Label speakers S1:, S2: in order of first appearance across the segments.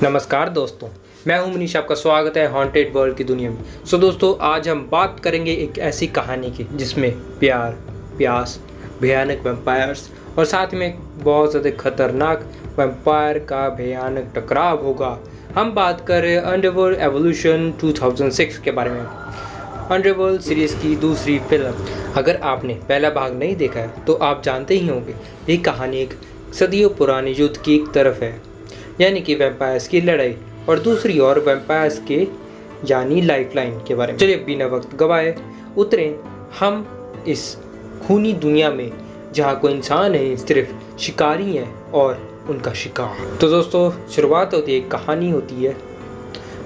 S1: नमस्कार दोस्तों, मैं हूं मनीष। आपका स्वागत है हॉन्टेड वर्ल्ड की दुनिया में। दोस्तों, आज हम बात करेंगे एक ऐसी कहानी की जिसमें प्यार, प्यास, भयानक वैम्पायर्स और साथ में बहुत ज़्यादा खतरनाक वैम्पायर का भयानक टकराव होगा। हम बात कर रहे हैं अंडरवर्ल्ड एवोल्यूशन 2006 के बारे में। अंडरवर्ल्ड सीरीज़ की दूसरी फिल्म। अगर आपने पहला भाग नहीं देखा है तो आप जानते ही होंगे, ये कहानी एक सदियों पुराने युद्ध की एक तरफ है, यानी कि वैम्पायर्स की लड़ाई, और दूसरी ओर वैम्पायर्स के यानी लाइफलाइन के बारे में। चलिए बिना वक्त गवाए उतरें हम इस खूनी दुनिया में जहाँ कोई इंसान नहीं, सिर्फ शिकारी हैं और उनका शिकार। तो दोस्तों, शुरुआत होती है, कहानी होती है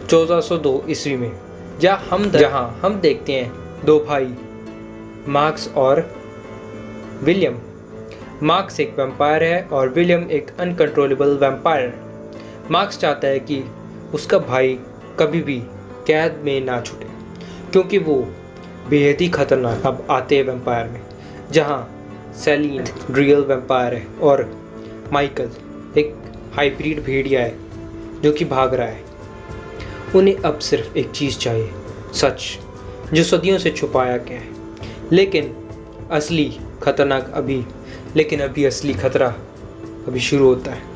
S1: 1402 ईस्वी में, जहाँ हम देखते हैं दो भाई मार्क्स और विलियम। मार्क्स एक वैम्पायर है और विलियम एक अनकंट्रोलेबल वैम्पायर है। मार्क्स चाहता है कि उसका भाई कभी भी कैद में ना छूटे, क्योंकि वो बेहद ही खतरनाक। अब आते हैं वैम्पायर में, जहाँ सेलिन रियल वैम्पायर है और माइकल एक हाइब्रिड भेड़िया है जो कि भाग रहा है। उन्हें अब सिर्फ एक चीज़ चाहिए, सच जो सदियों से छुपाया गया है। लेकिन असली खतरा अभी शुरू होता है।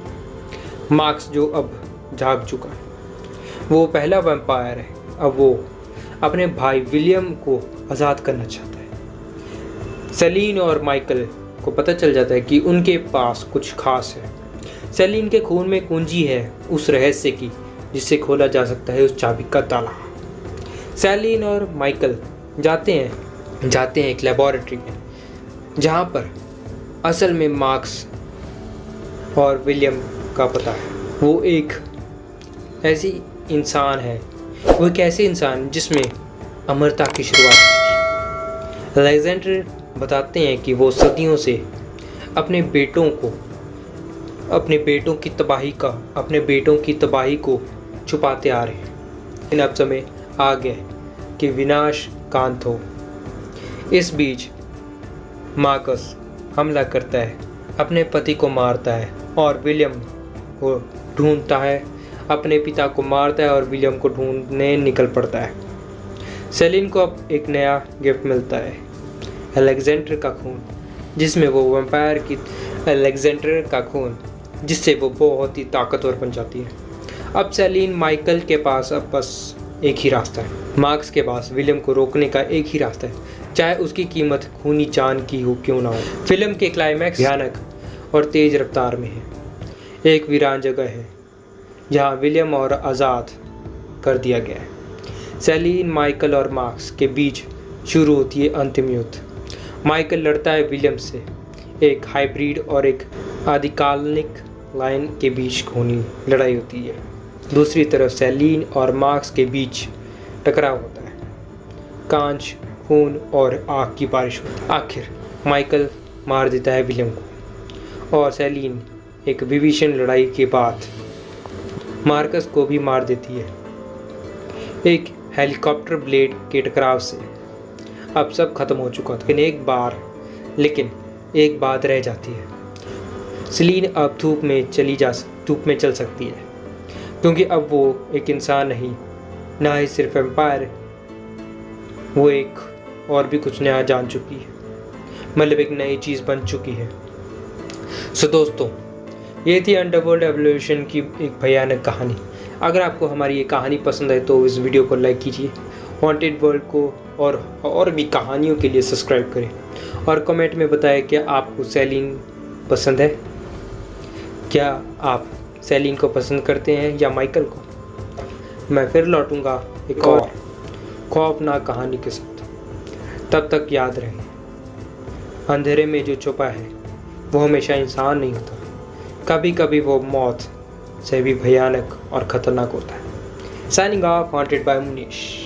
S1: मार्क्स जो अब जाग चुका है, वो पहला वैम्पायर है। अब वो अपने भाई विलियम को आज़ाद करना चाहता है। सेलिन और माइकल को पता चल जाता है कि उनके पास कुछ खास है। सेलिन के खून में कुंजी है उस रहस्य की जिससे खोला जा सकता है उस चाबी का ताला। सेलिन और माइकल जाते हैं एक लेबोरेटरी में, जहाँ पर असल में मार्क्स और विलियम का पता है। वो एक ऐसी इंसान जिसमें अमरता की शुरुआत की। अलेक्जेंडर बताते हैं कि वो सदियों से अपने बेटों की तबाही को छुपाते आ रहे हैं। लेकिन अब समय आ गया कि विनाश कांत हो। इस बीच मार्कस हमला करता है, अपने पति को मारता है और विलियम को ढूंढता है। अपने पिता को मारता है और विलियम को ढूंढने निकल पड़ता है। सेलिन को अब एक नया गिफ्ट मिलता है, अलेक्जेंडर का खून, जिससे वो बहुत ही ताकतवर बन जाती है। अब सेलिन माइकल के पास अब बस एक ही रास्ता है। मार्क्स के पास विलियम को रोकने का एक ही रास्ता है, चाहे उसकी कीमत खूनी जान की हो क्यों ना हो। फिल्म के क्लाइमैक्स भयानक और तेज रफ्तार में है। एक वीरान जगह है जहाँ विलियम और आज़ाद कर दिया गया है। सेलिन, माइकल और मार्क्स के बीच शुरू होती है अंतिम युद्ध। माइकल लड़ता है विलियम से। एक हाइब्रिड और एक आदिकालिक लाइन के बीच खूनी लड़ाई होती है। दूसरी तरफ सेलिन और मार्क्स के बीच टकराव होता है। कांच, खून और आग की बारिश होती है। आखिर माइकल मार देता है विलियम को और सेलिन एक विभीषण लड़ाई के बाद मार्कस को भी मार देती है, एक हेलीकॉप्टर ब्लेड के टकराव से। अब सब खत्म हो चुका था, लेकिन एक बात रह जाती है। सेलिन अब धूप में चल सकती है, क्योंकि अब वो एक इंसान नहीं, ना ही सिर्फ एम्पायर, वो एक और भी कुछ नया जान चुकी है, मतलब एक नई चीज़ बन चुकी है। दोस्तों, ये थी अंडरवर्ल्ड एवोल्यूशन की एक भयानक कहानी। अगर आपको हमारी ये कहानी पसंद है तो इस वीडियो को लाइक कीजिए, हॉन्टेड वर्ल्ड को और भी कहानियों के लिए सब्सक्राइब करें, और कमेंट में बताएं क्या आपको सेलिन पसंद है, क्या आप सेलिन को पसंद करते हैं या माइकल को। मैं फिर लौटूंगा एक और खौफनाक कहानी के साथ। तब तक याद रहे, अंधेरे में जो छुपा है वो हमेशा इंसान नहीं होता, कभी कभी वो मौत से भी भयानक और खतरनाक होता है। Signing off, haunted by Manish.